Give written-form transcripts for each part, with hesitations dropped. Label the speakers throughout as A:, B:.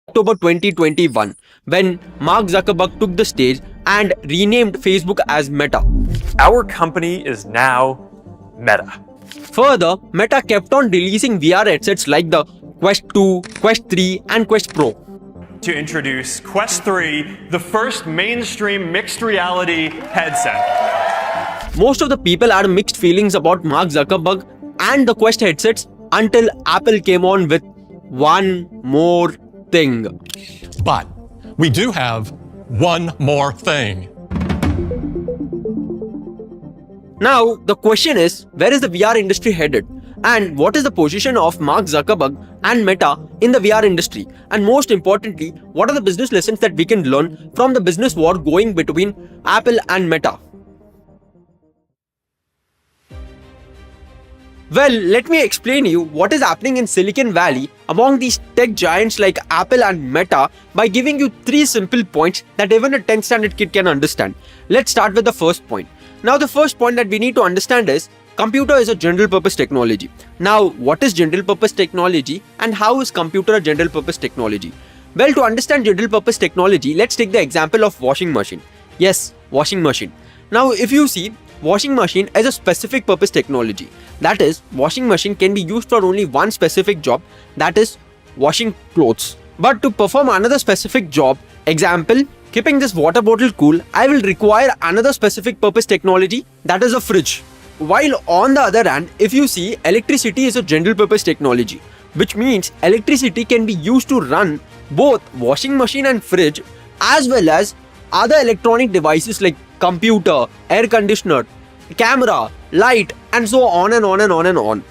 A: October 2021 when Mark Zuckerberg took the stage and renamed Facebook as Meta.
B: Our company is now Meta.
A: Further, Meta kept on releasing VR headsets like the Quest 2, Quest 3 and Quest Pro.
B: To introduce Quest 3, the first mainstream mixed reality headset.
A: Most of the people had mixed feelings about Mark Zuckerberg and the Quest headsets until Apple came on with one more thing.
C: But we do have one more thing.
A: Now, the question is, where is the VR industry headed? And what is the position of Mark Zuckerberg and Meta in the VR industry? And most importantly, what are the business lessons that we can learn from the business war going between Apple and Meta? Well, let me explain you what is happening in Silicon Valley among these tech giants like Apple and Meta by giving you 3 simple points that even a 10th standard kid can understand. Let's start with the first point. Now, the first point that we need to understand is computer is a general purpose technology. Now, what is general purpose technology and how is computer a general purpose technology? Well, to understand general purpose technology, let's take the example of washing machine. Yes, washing machine. Now, if you see, washing machine is a specific purpose technology. That is, washing machine can be used for only one specific job, that is washing clothes. But to perform another specific job, example, keeping this water bottle cool, I will require another specific purpose technology, that is a fridge. While on the other hand, if you see, electricity is a general purpose technology, which means electricity can be used to run both washing machine and fridge as well as other electronic devices like computer, air conditioner, camera, light and so on and on and on and on.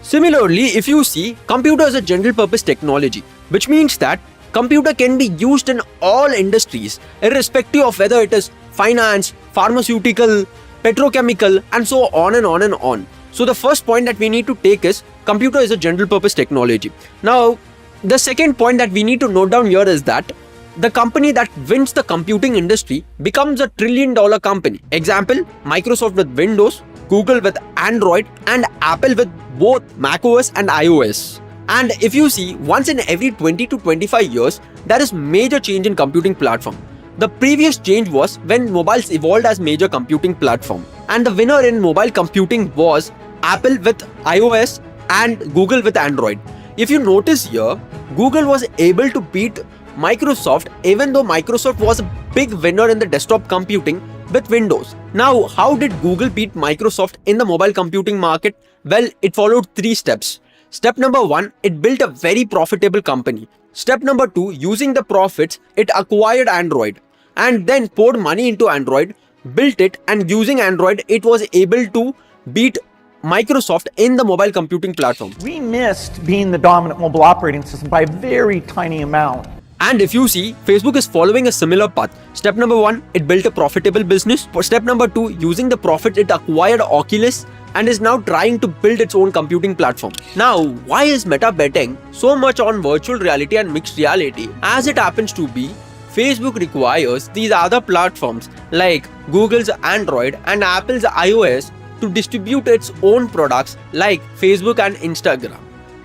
A: Similarly, if you see, computer is a general purpose technology, which means that computer can be used in all industries, irrespective of whether it is finance, pharmaceutical, petrochemical and so on and on and on. So the first point that we need to take is computer is a general purpose technology. Now, the second point that we need to note down here is that the company that wins the computing industry becomes a $1 trillion company. Example, Microsoft with Windows, Google with Android and Apple with both macOS and iOS. And if you see, once in every 20 to 25 years, there is major change in computing platform. The previous change was when mobiles evolved as major computing platform. And the winner in mobile computing was Apple with iOS and Google with Android. If you notice here, Google was able to beat Microsoft even though Microsoft was a big winner in the desktop computing with Windows. Now, how did Google beat Microsoft in the mobile computing market? Well, it followed 3 steps. Step number 1, it built a very profitable company. Step number 2, using the profits, it acquired Android and then poured money into Android, built it, and using Android, it was able to beat Microsoft in the mobile computing platform.
D: We missed being the dominant mobile operating system by a very tiny amount.
A: And if you see, Facebook is following a similar path. Step number 1, it built a profitable business. Step number 2, using the profit, it acquired Oculus and is now trying to build its own computing platform. Now, why is Meta betting so much on virtual reality and mixed reality? As it happens to be, Facebook requires these other platforms like Google's Android and Apple's iOS to distribute its own products like Facebook and Instagram.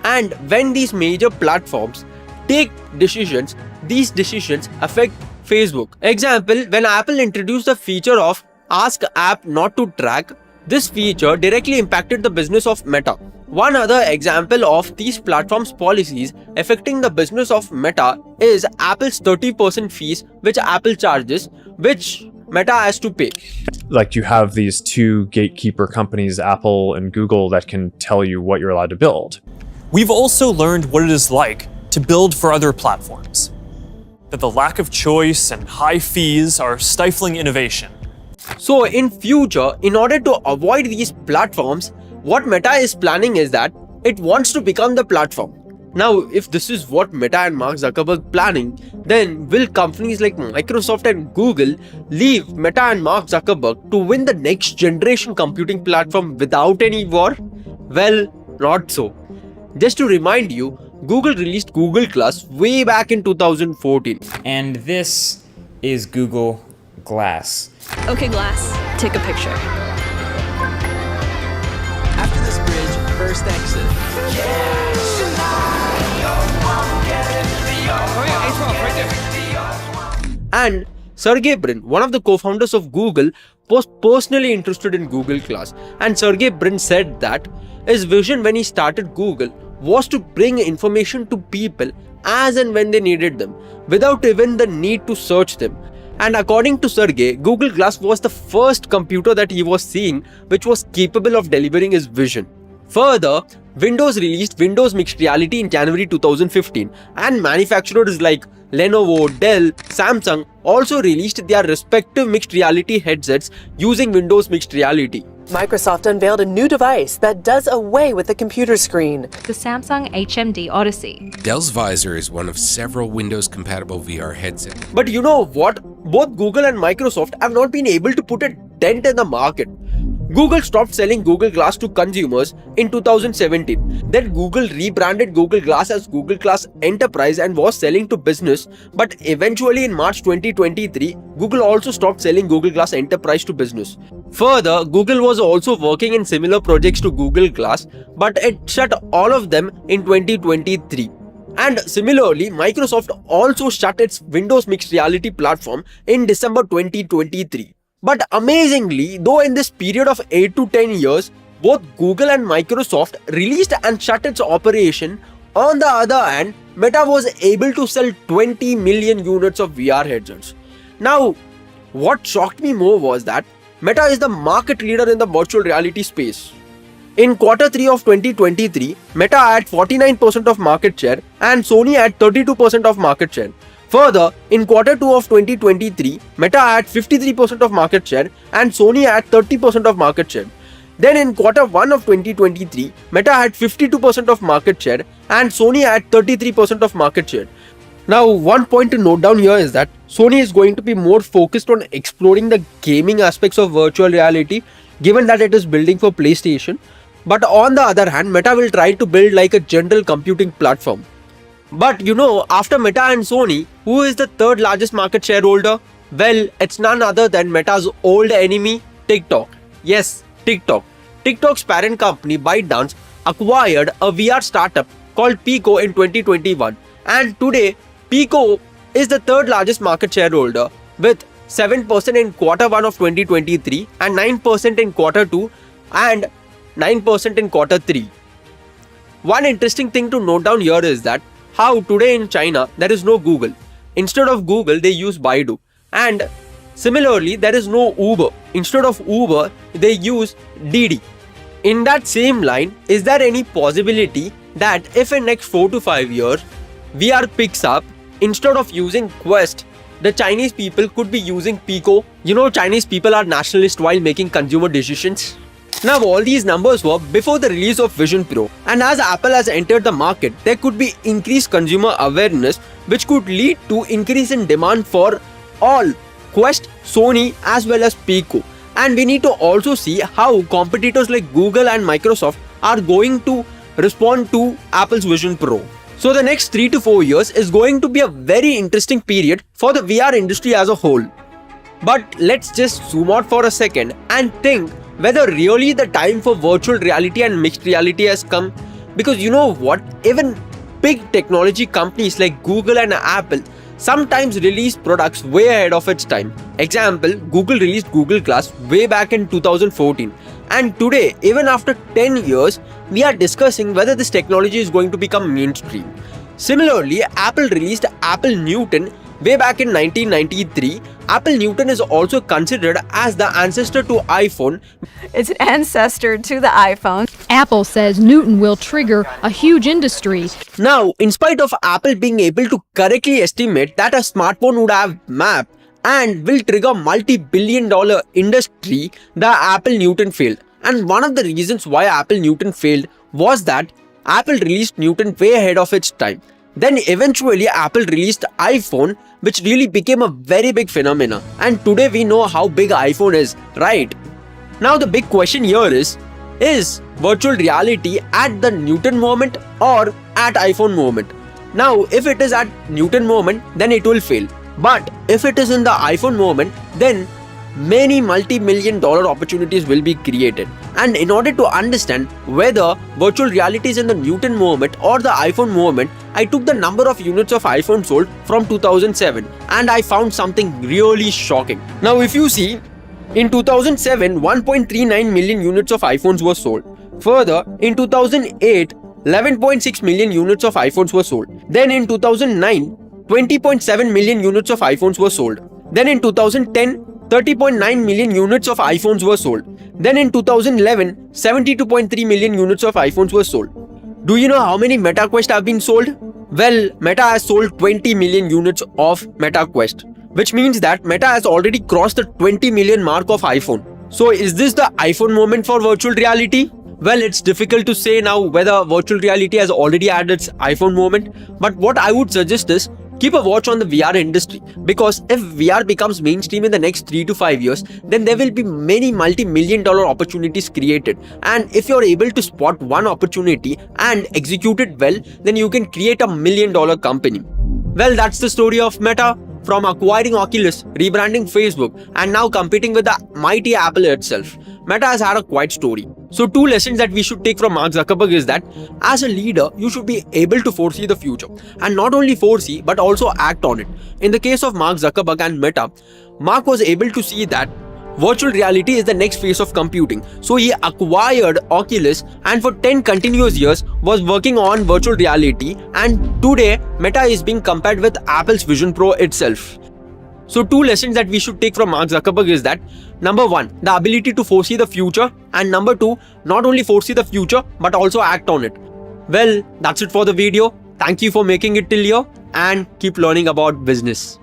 A: And when these major platforms take decisions, these decisions affect Facebook. Example, when Apple introduced the feature of Ask App Not to Track, this feature directly impacted the business of Meta. One other example of these platforms' policies affecting the business of Meta is Apple's 30% fees which Apple charges, which Meta has to pay.
E: Like you have these 2 gatekeeper companies, Apple and Google, that can tell you what you're allowed to build.
B: We've also learned what it is like to build for other platforms. That the lack of choice and high fees are stifling innovation.
A: So in future, in order to avoid these platforms, what Meta is planning is that it wants to become the platform. Now, if this is what Meta and Mark Zuckerberg planning, then will companies like Microsoft and Google leave Meta and Mark Zuckerberg to win the next generation computing platform without any war? Well, not so. Just to remind you, Google released Google Glass way back in 2014.
F: And this is Google Glass.
G: Okay, Glass, take a picture.
H: After this bridge, first exit. Yeah,
A: And Sergey Brin, one of the co-founders of Google, was personally interested in Google Glass. And Sergey Brin said that his vision when he started Google was to bring information to people as and when they needed them, without even the need to search them. And according to Sergey, Google Glass was the first computer that he was seeing which was capable of delivering his vision. Further, Windows released Windows Mixed Reality in January 2015, and manufacturers like Lenovo, Dell, Samsung also released their respective mixed reality headsets using Windows Mixed Reality.
H: Microsoft unveiled a new device that does away with the computer screen.
G: The Samsung HMD Odyssey.
I: Dell's Visor is one of several Windows-compatible VR headsets.
A: But you know what? Both Google and Microsoft have not been able to put a dent in the market. Google stopped selling Google Glass to consumers in 2017. Then Google rebranded Google Glass as Google Glass Enterprise and was selling to business. But eventually in March 2023, Google also stopped selling Google Glass Enterprise to business. Further, Google was also working in similar projects to Google Glass, but it shut all of them in 2023. And similarly, Microsoft also shut its Windows Mixed Reality platform in December 2023. But amazingly, though in this period of 8 to 10 years, both Google and Microsoft released and shut its operation, on the other hand, Meta was able to sell 20 million units of VR headsets. Now, what shocked me more was that Meta is the market leader in the virtual reality space. In Q3 of 2023, Meta had 49% of market share and Sony had 32% of market share. Further, in Q2 of 2023, Meta had 53% of market share and Sony had 30% of market share. Then in Q1 of 2023, Meta had 52% of market share and Sony had 33% of market share. Now, one point to note down here is that Sony is going to be more focused on exploring the gaming aspects of virtual reality, given that it is building for PlayStation. But on the other hand, Meta will try to build like a general computing platform. But you know, after Meta and Sony, who is the third largest market shareholder? Well, it's none other than Meta's old enemy, TikTok. Yes, TikTok. TikTok's parent company, ByteDance, acquired a VR startup called Pico in 2021. And today, Pico is the third largest market shareholder with 7% in Q1 of 2023 and 9% in Q2 and 9% in Q3. One interesting thing to note down here is that how today in China there is no Google. Instead of Google, they use Baidu. And similarly, there is no Uber. Instead of Uber, they use Didi. In that same line, is there any possibility that if in next 4 to 5 years, VR picks up, instead of using Quest, the Chinese people could be using Pico? You know, Chinese people are nationalist while making consumer decisions. Now, all these numbers were before the release of Vision Pro, and as Apple has entered the market, there could be increased consumer awareness which could lead to increase in demand for all Quest, Sony as well as Pico. And we need to also see how competitors like Google and Microsoft are going to respond to Apple's Vision Pro. So the next 3 to 4 years is going to be a very interesting period for the VR industry as a whole. But let's just zoom out for a second and think whether really the time for virtual reality and mixed reality has come. Because you know what, even big technology companies like Google and Apple sometimes release products way ahead of its time. Example, Google released Google Glass way back in 2014. And today, even after 10 years, we are discussing whether this technology is going to become mainstream. Similarly, Apple released Apple Newton way back in 1993. Apple Newton is also considered as the ancestor to iPhone.
J: It's an ancestor to the iPhone.
K: Apple says Newton will trigger a huge industry.
A: Now, in spite of Apple being able to correctly estimate that a smartphone would have map and will trigger multi-billion-dollar industry, the Apple Newton failed. And one of the reasons why Apple Newton failed was that Apple released Newton way ahead of its time. Then eventually Apple released iPhone, which really became a very big phenomenon. And today we know how big iPhone is, right? Now the big question here is virtual reality at the Newton moment or at iPhone moment? Now, if it is at Newton moment, then it will fail. But if it is in the iPhone moment, then many multi-million dollar opportunities will be created. And in order to understand whether virtual reality is in the Newton movement or the iPhone movement, I took the number of units of iPhone sold from 2007 and I found something really shocking. Now if you see, in 2007, 1.39 million units of iPhones were sold. Further, in 2008, 11.6 million units of iPhones were sold. Then in 2009, 20.7 million units of iPhones were sold. Then in 2010, 30.9 million units of iPhones were sold. Then in 2011, 72.3 million units of iPhones were sold. Do you know how many MetaQuest have been sold? Well, Meta has sold 20 million units of MetaQuest, which means that Meta has already crossed the 20 million mark of iPhone. So is this the iPhone moment for virtual reality? Well, it's difficult to say now whether virtual reality has already had its iPhone moment, but what I would suggest is keep a watch on the VR industry, because if VR becomes mainstream in the next 3 to 5 years, then there will be many multi-million dollar opportunities created. And if you're able to spot one opportunity and execute it well, then you can create $1 million company. Well, that's the story of Meta. From acquiring Oculus, rebranding Facebook, and now competing with the mighty Apple itself, Meta has had a quiet story. So 2 lessons that we should take from Mark Zuckerberg is that as a leader, you should be able to foresee the future, and not only foresee but also act on it. In the case of Mark Zuckerberg and Meta, Mark was able to see that virtual reality is the next phase of computing. So he acquired Oculus and for 10 continuous years was working on virtual reality, and today Meta is being compared with Apple's Vision Pro itself. So 2 lessons that we should take from Mark Zuckerberg is that number 1, the ability to foresee the future, and number 2, not only foresee the future but also act on it. Well, that's it for the video. Thank you for making it till here and keep learning about business.